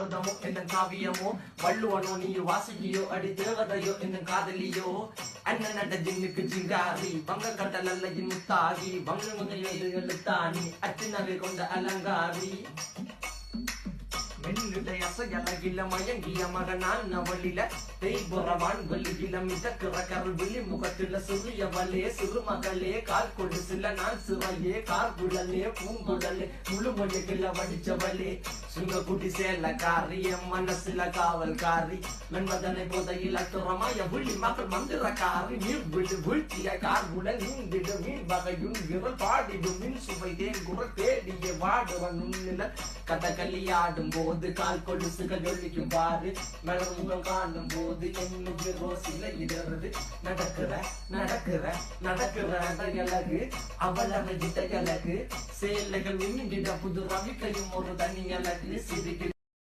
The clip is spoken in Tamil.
பாரதமோ என்ன காவியமோ வள்ளுவனோ நீ வாசிக்கியோ அடி தேவதையோ என்ன காதலியோ அண்ணன் நட ஜின்னுக்கு ஜிங்காரி வங்க கடல் அல்லையின் முத்தாகி வங்க முகையது எழுத்தாணி அச்சினவை கொண்ட அலங்காரி மென்னுடைய அசையலகில மயங்கிய மகனான் அவளில தேய்புறவான் வெளியில மிதக்கிற கருவிழி முகத்தில சிறியவளே சிறுமகளே கால் கொண்டு சில நான் சிறையே கார்குழலே பூங்குழலே முழுமொழிகள வடிச்சவளே சுங்கக்குடி சேலக்காரி என் மனசுல காவல்காரி மென்பதனை போதையில் அத்துறமாய விழி மக்கள் மந்திரக்காரி நீர் விழு வீழ்த்திய கார்குழல் நீந்திடு மீன் வகையும் விரல் பாடிடும் மின் சுவை தேன் குரல் தேடிய வாடுவன் நுண்ணில கதகளியாடும் போது கால் கொலுசுகள் ஒழிக்கும் பாரு மலர் முகம் காணும் போது என்னுக்கு ரோசில இடறது நடக்கிற நடக்கிற நடக்கிற அழகு அவளை விட்ட அழகு சேலைகள் மின்னிட புது ரவிக்கையும் ஒரு தனி அழகு சிரிக்கு